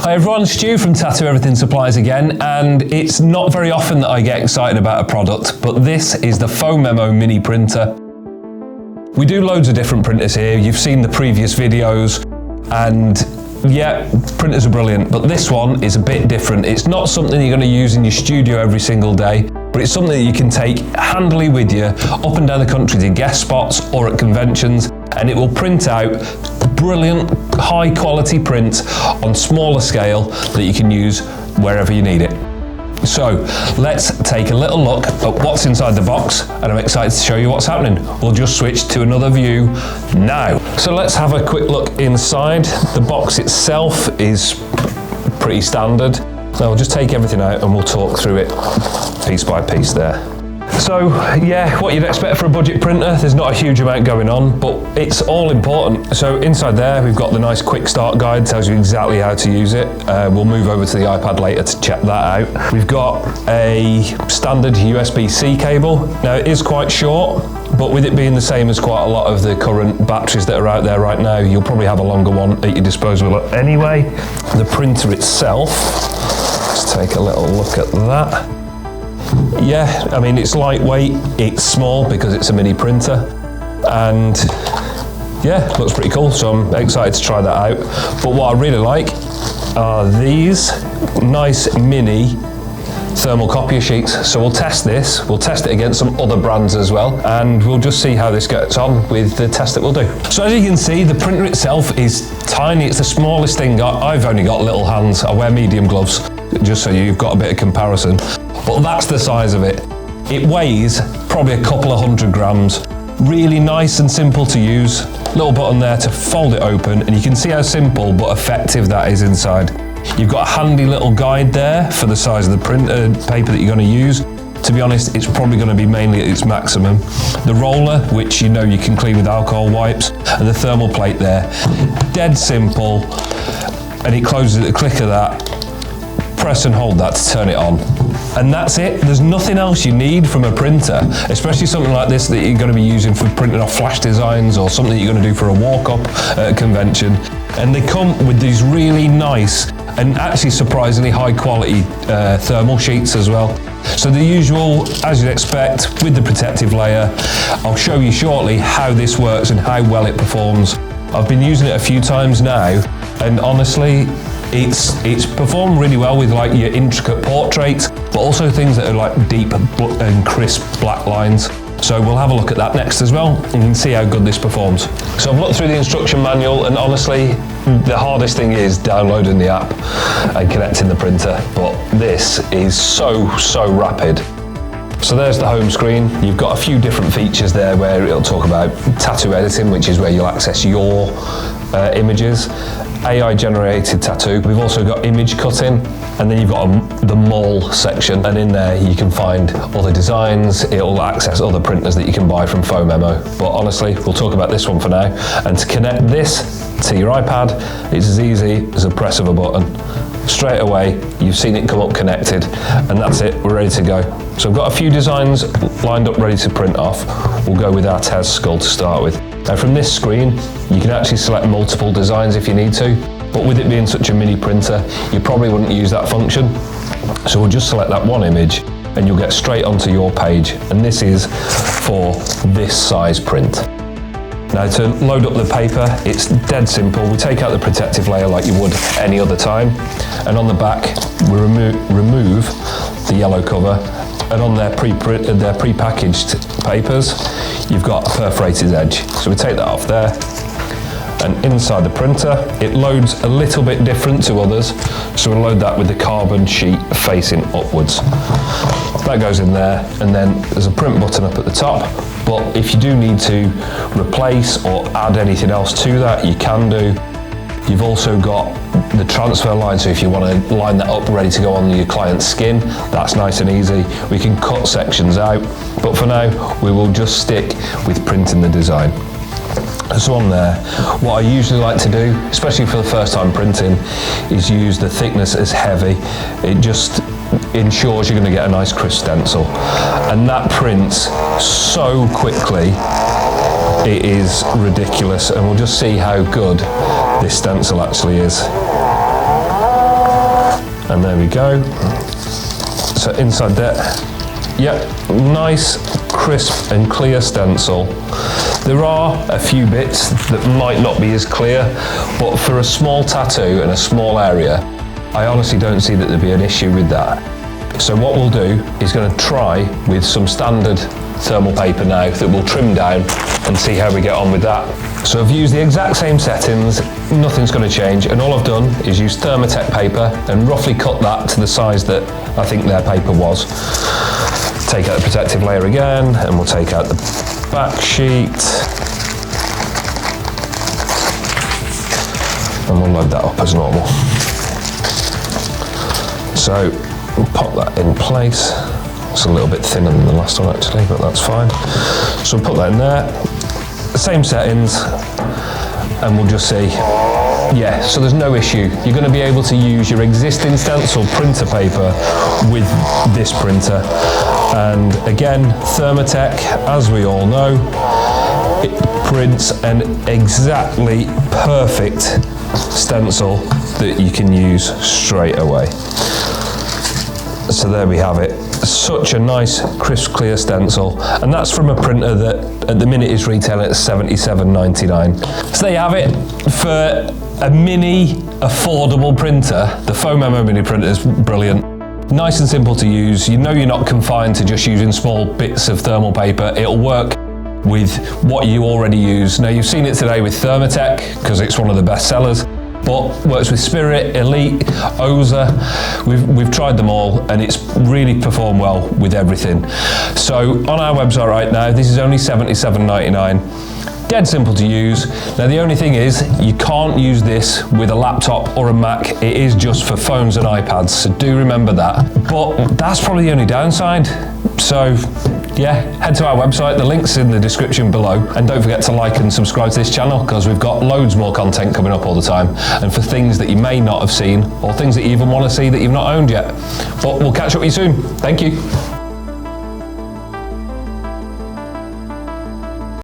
Hi everyone, Stu from Tattoo Everything Supplies again, and it's not very often that I get excited about a product, but this is the Phomemo mini printer. We do loads of different printers here. You've seen the previous videos, and yeah, printers are brilliant, but this one is a bit different. It's not something you're going to use in your studio every single day, but it's something that you can take handily with you up and down the country to guest spots or at conventions, and it will print out brilliant, high quality print on smaller scale that you can use wherever you need it. So let's take a little look at what's inside the box, and I'm excited to show you what's happening. We'll just switch to another view now. So let's have a quick look inside. The box itself is pretty standard. So I'll just take everything out and we'll talk through it piece by piece there. So yeah, what you'd expect for a budget printer, there's not a huge amount going on, but it's all important. So inside there, we've got the nice quick start guide, tells you exactly how to use it. We'll move over to the iPad later to check that out. We've got a standard USB-C cable. Now it is quite short, but with it being the same as quite a lot of the current batteries that are out there right now, you'll probably have a longer one at your disposal anyway. The printer itself, let's take a little look at that. Yeah, I mean, it's lightweight, it's small because it's a mini printer, and yeah, looks pretty cool, so I'm excited to try that out. But what I really like are these nice mini thermal copier sheets. So we'll test this, we'll test it against some other brands as well, and we'll just see how this gets on with the test that we'll do. So as you can see, the printer itself is tiny. It's the smallest thing. I've only got little hands. I wear medium gloves, just so you've got a bit of comparison. But that's the size of it. It weighs probably a couple of 100 grams. Really nice and simple to use. Little button there to fold it open, and you can see how simple but effective that is inside. You've got a handy little guide there for the size of the printer paper that you're going to use. To be honest, it's probably going to be mainly at its maximum. The roller, which you know you can clean with alcohol wipes, and the thermal plate there. Dead simple, and it closes at the click of that. Press and hold that to turn it on. And that's it. There's nothing else you need from a printer, especially something like this that you're going to be using for printing off flash designs or something that you're going to do for a walk-up at a convention. And they come with these really nice and actually surprisingly high quality thermal sheets as well. So the usual, as you'd expect, with the protective layer. I'll show you shortly how this works and how well it performs. I've been using it a few times now, and honestly, it's performed really well with like your intricate portraits, but also things that are like deep and crisp black lines. So we'll have a look at that next as well, and you can see how good this performs. So I've looked through the instruction manual, and honestly, the hardest thing is downloading the app and connecting the printer, but this is so rapid. So there's the home screen. You've got a few different features there where it'll talk about tattoo editing, which is where you'll access your images. AI generated tattoo. We've also got image cutting, and then you've got the mall section, and in there you can find other designs. It'll access other printers that you can buy from Phomemo. But honestly, we'll talk about this one for now. And to connect this to your iPad, it's as easy as a press of a button. Straight away, you've seen it come up connected, and that's it, we're ready to go. So I've got a few designs lined up ready to print off. We'll go with our Tez skull to start with. Now from this screen, you can actually select multiple designs if you need to, but with it being such a mini printer, you probably wouldn't use that function. So we'll just select that one image, and you'll get straight onto your page, and this is for this size print. Now to load up the paper, it's dead simple. We take out the protective layer like you would any other time, and on the back we remove the yellow cover, and on their pre-packaged papers you've got a perforated edge. So we take that off there, and inside the printer it loads a little bit different to others, so we'll load that with the carbon sheet facing upwards. That goes in there, and then there's a print button up at the top. But if you do need to replace or add anything else to that, you can do. You've also got the transfer line, so if you want to line that up ready to go on your client's skin, that's nice and easy. We can cut sections out, but for now we will just stick with printing the design. So on there, what I usually like to do, especially for the first time printing, is use the thickness as heavy. It just ensures you're going to get a nice crisp stencil, and that prints so quickly, it is ridiculous. And we'll just see how good this stencil actually is. And there we go. So inside there, yep, nice, crisp and clear stencil. There are a few bits that might not be as clear, but for a small tattoo and a small area, I honestly don't see that there'd be an issue with that. So what we'll do is going to try with some standard thermal paper now that we'll trim down and see how we get on with that. So I've used the exact same settings, nothing's going to change, and all I've done is use Therma Tekk paper and roughly cut that to the size that I think their paper was. Take out the protective layer again, and we'll take out the back sheet. And we'll load that up as normal. So we'll pop that in place. It's a little bit thinner than the last one actually, but that's fine. So we'll put that in there. Same settings, and we'll just see. Yeah, so there's no issue. You're going to be able to use your existing stencil printer paper with this printer. And again, Therma Tekk, as we all know, it prints an exactly perfect stencil that you can use straight away. So there we have it. Such a nice, crisp, clear stencil, and that's from a printer that at the minute is retailing at $77.99. So there you have it. For a mini, affordable printer, the Phomemo mini printer is brilliant. Nice and simple to use. You know you're not confined to just using small bits of thermal paper. It'll work with what you already use. Now you've seen it today with Therma Tekk because it's one of the best sellers, but works with Spirit, Elite, Oza. We've tried them all and it's really performed well with everything. So on our website right now, this is only $77.99. Dead simple to use. Now the only thing is, you can't use this with a laptop or a Mac. It is just for phones and iPads, so do remember that. But that's probably the only downside. So yeah, head to our website, the link's in the description below, and don't forget to like and subscribe to this channel because we've got loads more content coming up all the time, and for things that you may not have seen or things that you even want to see that you've not owned yet. But we'll catch up with you soon. Thank you.